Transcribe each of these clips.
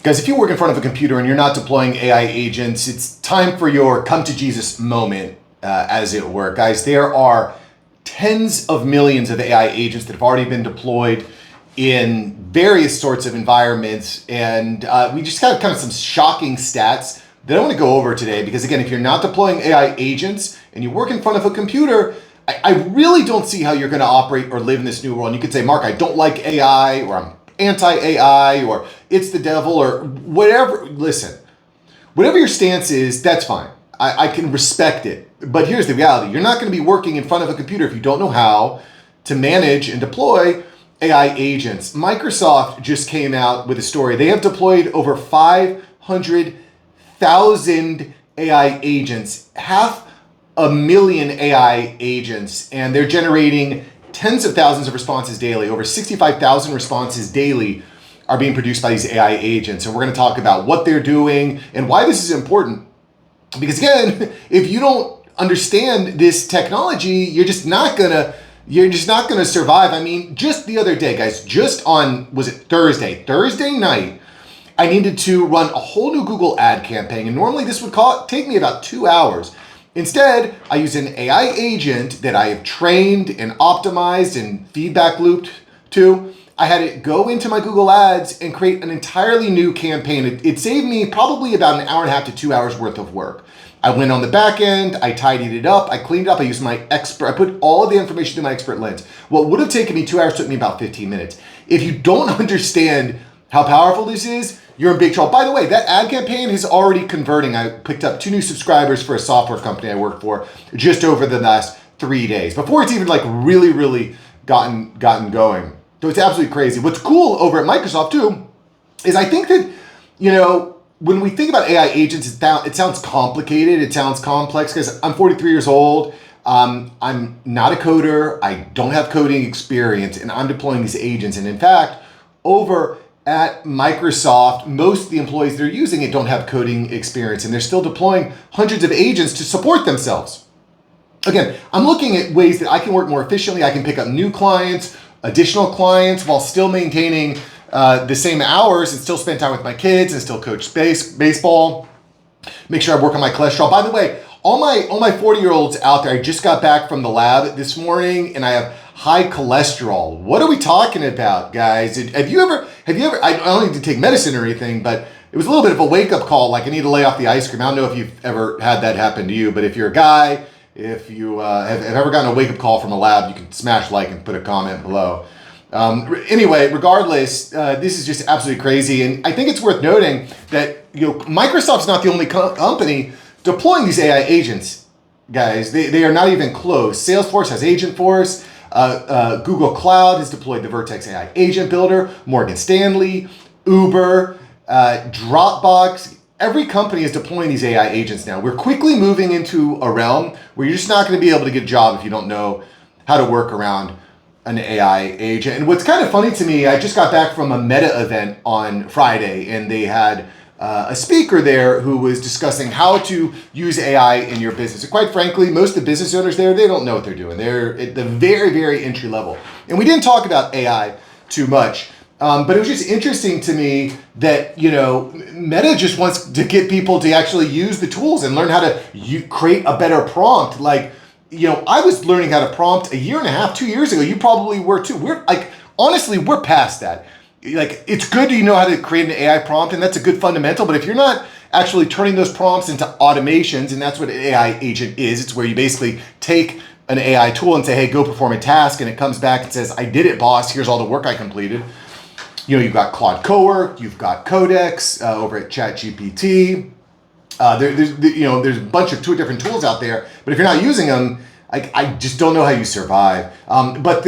Guys, if you work in front of a computer and you're not deploying AI agents, it's time for your come to Jesus moment, as it were. Guys, there are tens of millions of AI agents that have already been deployed in various sorts of environments. And we just got kind of some shocking stats that I want to go over today. Because again, if you're not deploying AI agents and you work in front of a computer, I really don't see how you're going to operate or live in this new world. And you could say, Mark, I don't like AI, or I'm anti-AI, or it's the devil, or whatever. Listen, whatever your stance is, that's fine. I can respect it. But here's the reality. You're not going to be working in front of a computer if you don't know how to manage and deploy AI agents. Microsoft just came out with a story. They have deployed over 500,000 AI agents, 500,000 AI agents, and they're generating tens of thousands of responses daily. Over 65,000 responses daily are being produced by these AI agents. And we're going to talk about what they're doing and why this is important. Because again, if you don't understand this technology, you're just not gonna survive. I mean, just the other day, guys, just on, was it Thursday night, I needed to run a whole new Google ad campaign. And normally this would take me about 2 hours. Instead, I use an AI agent that I have trained and optimized and feedback looped to. I had it go into my Google Ads and create an entirely new campaign. It saved me probably about an hour and a half to 2 hours worth of work. I went on the back end, I tidied it up, I cleaned it up, I used my expert, I put all of the information through my expert lens. What would have taken me 2 hours took me about 15 minutes. If you don't understand how powerful this is, you're in big trouble. By the way, that ad campaign is already converting. I picked up 2 new subscribers for a software company I work for just over the last 3 days, before it's even like really gotten going. So it's absolutely crazy. What's cool over at Microsoft too, is I think that, when we think about AI agents, it sounds complicated, it sounds complex, because I'm 43 years old, I'm not a coder, I don't have coding experience, and I'm deploying these agents. And in fact, over at Microsoft, most of the employees that are using it don't have coding experience, and they're still deploying hundreds of agents to support themselves. Again, I'm looking at ways that I can work more efficiently. I can pick up new clients, additional clients, while still maintaining the same hours and still spend time with my kids and still coach baseball. Make sure I work on my cholesterol. By the way, all my 40-year-olds out there, I just got back from the lab this morning and I have high cholesterol. What are we talking about, guys? Have you ever, I don't need to take medicine or anything, but it was a little bit of a wake-up call, like I need to lay off the ice cream. I don't know if you've ever had that happen to you, but if you're a guy, if you have ever gotten a wake-up call from a lab, you can smash like and put a comment below. Anyway, regardless, this is just absolutely crazy. And I think it's worth noting that Microsoft's not the only company deploying these AI agents, guys. They are not even close. Salesforce has Agentforce. Google Cloud has deployed the Vertex AI Agent Builder. Morgan Stanley, Uber, Dropbox. Every company is deploying these AI agents now. We're quickly moving into a realm where you're just not going to be able to get a job if you don't know how to work around an AI agent. And what's kind of funny to me, I just got back from a Meta event on Friday, and they had a speaker there who was discussing how to use AI in your business. And quite frankly, most of the business owners there, they don't know what they're doing. They're at the very entry level. And we didn't talk about AI too much, but it was just interesting to me that, Meta just wants to get people to actually use the tools and learn how to create a better prompt. Like, I was learning how to prompt a year and a half, 2 years ago. You probably were too. Honestly, we're past that. Like, it's good to know how to create an AI prompt, and that's a good fundamental, but if you're not actually turning those prompts into automations, and that's what an AI agent is, it's where you basically take an AI tool and say, hey, go perform a task, and it comes back and says, I did it, boss, here's all the work I completed. You've got Claude Cowork, you've got Codex over at ChatGPT. There's a bunch of 2 different tools out there, but if you're not using them, I just don't know how you survive. But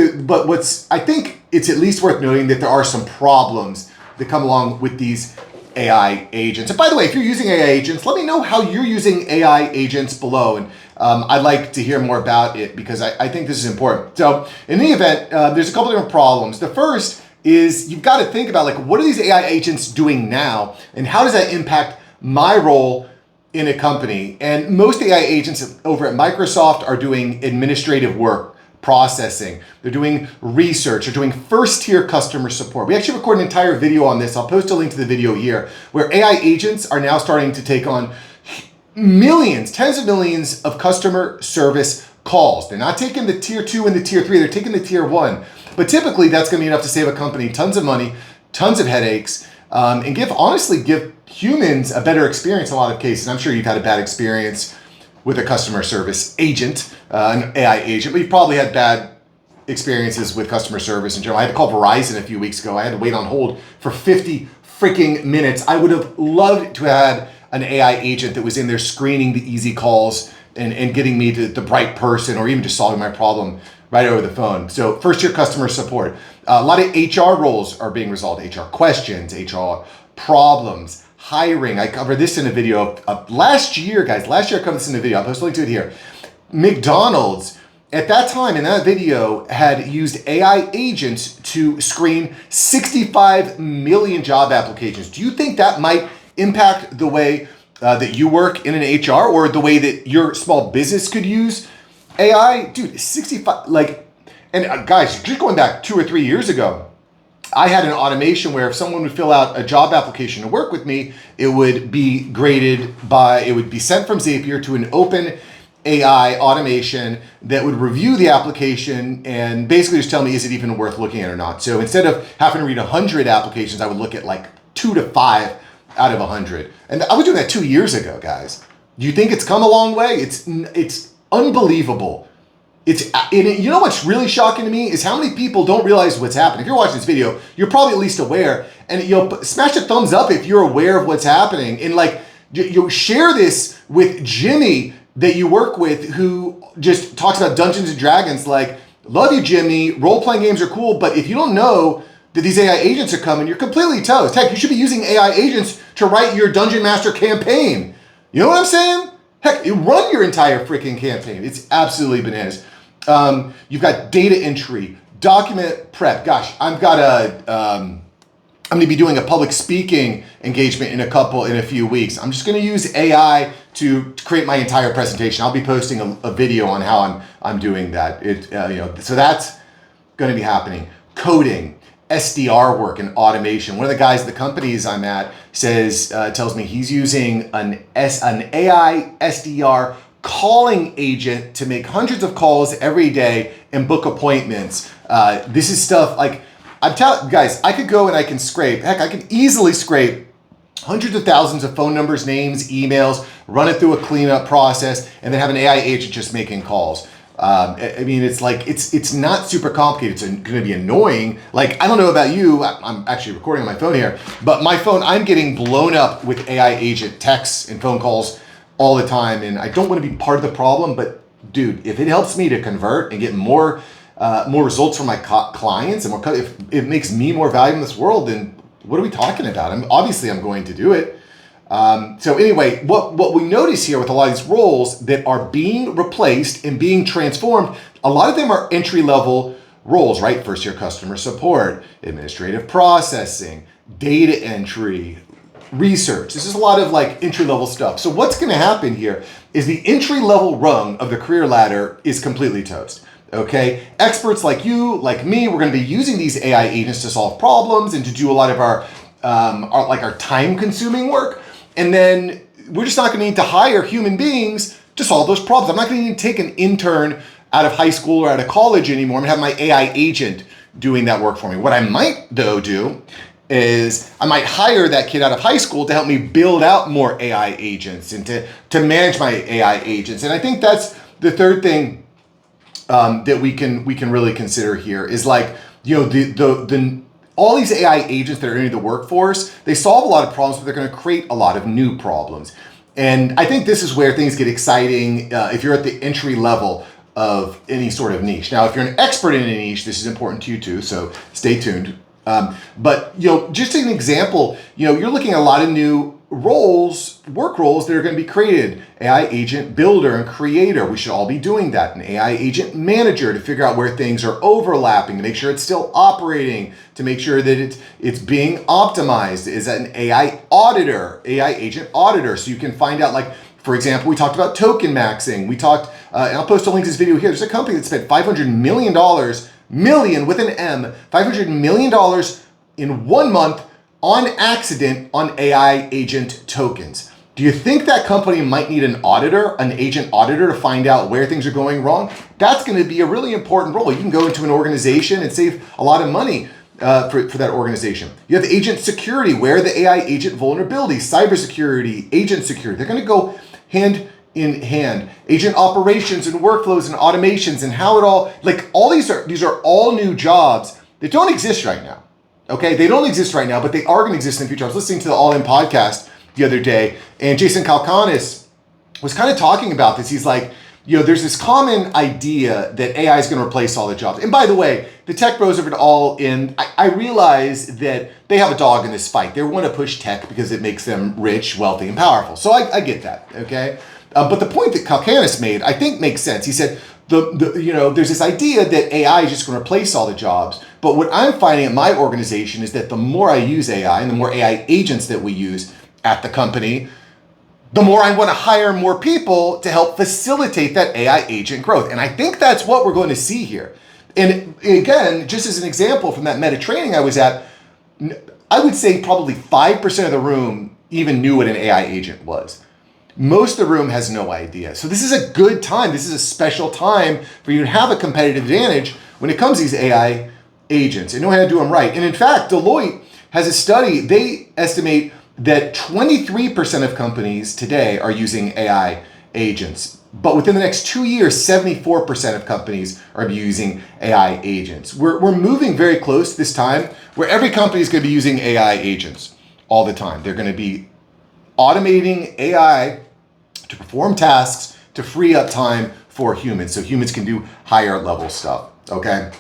I think it's at least worth noting that there are some problems that come along with these AI agents. And by the way, if you're using AI agents, let me know how you're using AI agents below. And I'd like to hear more about it because I think this is important. So in any event, there's a couple different problems. The first is you've got to think about, what are these AI agents doing now, and how does that impact my role in a company? And most AI agents over at Microsoft are doing administrative work processing. They're doing research. They're doing first-tier customer support. We actually recorded an entire video on this. I'll post a link to the video here, where AI agents are now starting to take on millions, tens of millions of customer service calls. They're not taking the tier 2 and the tier 3, they're taking the tier 1. But typically that's going to be enough to save a company tons of money, tons of headaches, and honestly give humans a better experience in a lot of cases. I'm sure you've had a bad experience with a customer service agent, an AI agent, but you've probably had bad experiences with customer service in general. I had to call Verizon a few weeks ago. I had to wait on hold for 50 freaking minutes. I would have loved to have had an AI agent that was in there screening the easy calls and getting me to the right person, or even just solving my problem right over the phone. So first year customer support. A lot of HR roles are being resolved. HR questions, HR problems, hiring. I covered this in a video last year, guys. Last year I covered this in a video. I'll post a link to it here. McDonald's, at that time in that video, had used AI agents to screen 65 million job applications. Do you think that might impact the way that you work in an HR, or the way that your small business could use AI? Dude, 65, and guys, just going back 2 or 3 years ago, I had an automation where if someone would fill out a job application to work with me, it would be it would be sent from Zapier to an open AI automation that would review the application and basically just tell me, is it even worth looking at or not? So instead of having to read 100 applications, I would look at like 2 to 5 out of 100. And I was doing that 2 years ago, guys. Do you think it's come a long way? It's unbelievable. You know what's really shocking to me is how many people don't realize what's happening. If you're watching this video, you're probably at least aware, and smash a thumbs up if you're aware of what's happening. And you share this with Jimmy that you work with, who just talks about Dungeons and Dragons. Like, love you, Jimmy. Role-playing games are cool, but if you don't know that these AI agents are coming, you're completely toast. Heck, you should be using AI agents to write your Dungeon Master campaign. You know what I'm saying? Heck, you run your entire freaking campaign. It's absolutely bananas. You've got data entry, document prep. Gosh, I'm going to be doing a public speaking engagement in a few weeks. I'm just going to use AI to create my entire presentation. I'll be posting a video on how I'm doing that. So that's going to be happening. Coding, SDR work, and automation. One of the guys at the companies I'm at tells me he's using an AI SDR calling agent to make hundreds of calls every day and book appointments. This is stuff like, I'm telling you guys, I could go and I can scrape. Heck, I could easily scrape hundreds of thousands of phone numbers, names, emails, run it through a cleanup process, and then have an AI agent just making calls. I mean, it's not super complicated. It's going to be annoying. Like, I don't know about you. I'm actually recording on my phone here, but my phone, I'm getting blown up with AI agent texts and phone calls all the time. And I don't want to be part of the problem, but dude, if it helps me to convert and get more results from my clients, and if it makes me more valuable in this world, then what are we talking about? I'm going to do it. So anyway, what we notice here with a lot of these roles that are being replaced and being transformed, a lot of them are entry-level roles, right? First year customer support, administrative processing, data entry, research. This is a lot of like entry-level stuff. So what's going to happen here is the entry-level rung of the career ladder is completely toast. Okay, experts like you, like me, we're going to be using these AI agents to solve problems and to do a lot of our time-consuming work. And then we're just not going to need to hire human beings to solve those problems. I'm not going to need to take an intern out of high school or out of college anymore and have my AI agent doing that work for me. What I might, though, do is I might hire that kid out of high school to help me build out more AI agents and to manage my AI agents. And I think that's the third thing that we can really consider here is like, all these AI agents that are in the workforce, they solve a lot of problems, but they're going to create a lot of new problems. And I think this is where things get exciting if you're at the entry level of any sort of niche. Now, if you're an expert in a niche, this is important to you too, so stay tuned. But just an example, you're looking at a lot of new work roles that are going to be created. AI agent builder and creator. We should all be doing that. An AI agent manager to figure out where things are overlapping, to make sure it's still operating, to make sure that it's being optimized. Is that an AI auditor, AI agent auditor? So you can find out like For example, we talked about token maxing. We talked, and I'll post a link to this video here. There's a company that spent $500 million, million with an M, $500 million in 1 month on accident on AI agent tokens. Do you think that company might need an auditor, an agent auditor, to find out where things are going wrong? That's going to be a really important role. You can go into an organization and save a lot of money for that organization. You have agent security. Where are the AI agent vulnerabilities? Cybersecurity, agent security. They're going to go hand in hand. Agent operations and workflows and automations and how it all, like all these are all new jobs that don't exist right now. Okay, they don't exist right now, but they are going to exist in the future. I was listening to the All In podcast the other day, and Jason Calacanis was kind of talking about this. He's like, there's this common idea that AI is going to replace all the jobs. And by the way, the tech bros over at All In, I realize that they have a dog in this fight. They want to push tech because it makes them rich, wealthy, and powerful. So I get that, okay? But the point that Calacanis made, I think makes sense. He said, there's this idea that AI is just going to replace all the jobs. But what I'm finding at my organization is that the more I use AI and the more AI agents that we use at the company, the more I want to hire more people to help facilitate that AI agent growth. And I think that's what we're going to see here. And again, just as an example from that meta training I was at, I would say probably 5% of the room even knew what an AI agent was. Most of the room has no idea. So this is a good time. This is a special time for you to have a competitive advantage when it comes to these AI agents and know how to do them right. And in fact, Deloitte has a study. They estimate that 23% of companies today are using AI agents. But within the next 2 years, 74% of companies are using AI agents. We're moving very close to this time where every company is going to be using AI agents all the time. They're going to be automating AI to perform tasks to free up time for humans so humans can do higher level stuff, okay?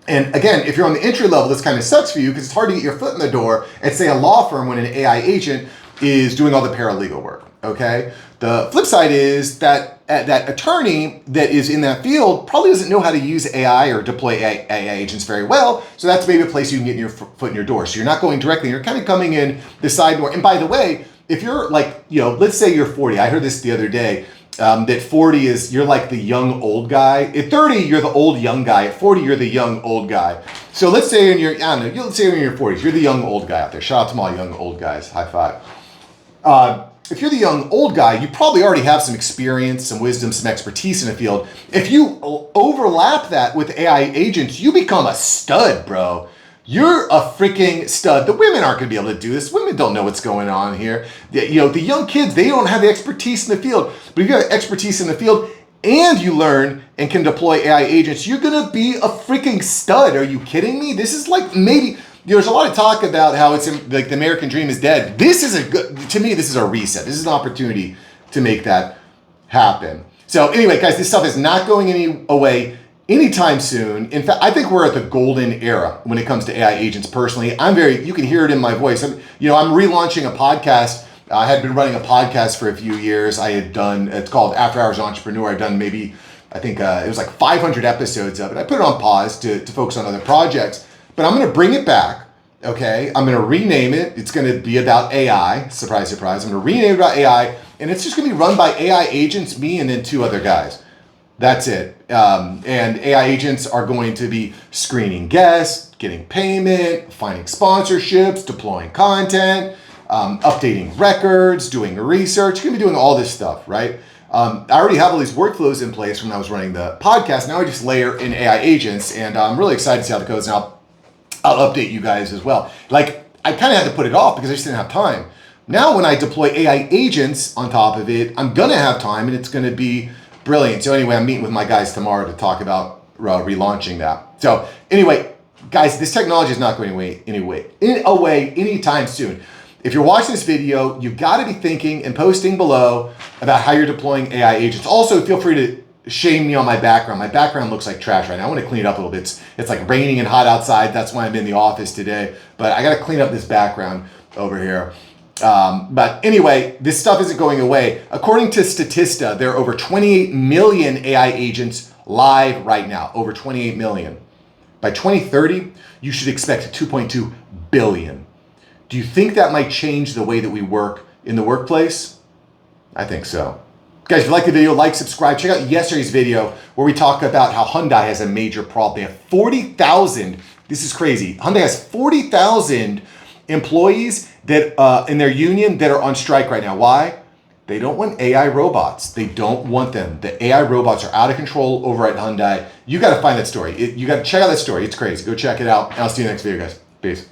And again, if you're on the entry level, this kind of sucks for you because it's hard to get your foot in the door at, say, a law firm when an AI agent is doing all the paralegal work, okay? The flip side is that that attorney that is in that field probably doesn't know how to use AI or deploy AI agents very well, so that's maybe a place you can get your foot in your door. So you're not going directly, you're kind of coming in the side door. And by the way, if you're like, let's say you're 40. I heard this the other day, that 40 is, you're like the young old guy. At 30, you're the old young guy. At 40, you're the young old guy. So let's say let's say in your 40s, you're the young old guy out there. Shout out to my young old guys. High five. If you're the young old guy, you probably already have some experience, some wisdom, some expertise in the field. If you overlap that with AI agents, you become a stud, bro. You're a freaking stud. The women aren't going to be able to do this. Women don't know what's going on here. The young kids, they don't have the expertise in the field. But if you have expertise in the field and you learn and can deploy AI agents, you're going to be a freaking stud. Are you kidding me? This is like maybe, there's a lot of talk about how it's like the American dream is dead. This is to me, this is a reset. This is an opportunity to make that happen. So anyway, guys, this stuff is not going away anytime soon. In fact, I think we're at the golden era when it comes to AI agents personally. You can hear it in my voice. I'm relaunching a podcast. I had been running a podcast for a few years. It's called After Hours Entrepreneur. I've done it was like 500 episodes of it. I put it on pause to focus on other projects, but I'm going to bring it back. Okay. I'm going to rename it. It's going to be about AI. Surprise, surprise. I'm going to rename it about AI, and it's just going to be run by AI agents, me, and then 2 other guys. That's it. And AI agents are going to be screening guests, getting payment, finding sponsorships, deploying content, updating records, doing research. You're going to be doing all this stuff, right? I already have all these workflows in place when I was running the podcast. Now I just layer in AI agents, and I'm really excited to see how it goes. And I'll update you guys as well. Like, I kind of had to put it off because I just didn't have time. Now when I deploy AI agents on top of it, I'm going to have time, and it's going to be brilliant. So anyway, I'm meeting with my guys tomorrow to talk about relaunching that. So anyway, guys, this technology is not going away anytime soon. If you're watching this video, you've got to be thinking and posting below about how you're deploying AI agents. Also, feel free to shame me on my background. My background looks like trash right now. I want to clean it up a little bit. It's like raining and hot outside. That's why I'm in the office today. But I got to clean up this background over here. But anyway, this stuff isn't going away. According to Statista, there are over 28 million AI agents live right now. Over 28 million. By 2030, you should expect 2.2 billion. Do you think that might change the way that we work in the workplace? I think so. Guys, if you like the video, like, subscribe. Check out yesterday's video where we talk about how Hyundai has a major problem. They have 40,000, this is crazy. Hyundai has 40,000 employees that in their union that are on strike right now. Why? They don't want AI robots. They don't want them. The AI robots are out of control over at Hyundai. You got to find that story. You got to check out that story. It's crazy. Go check it out. And I'll see you next video, guys. Peace.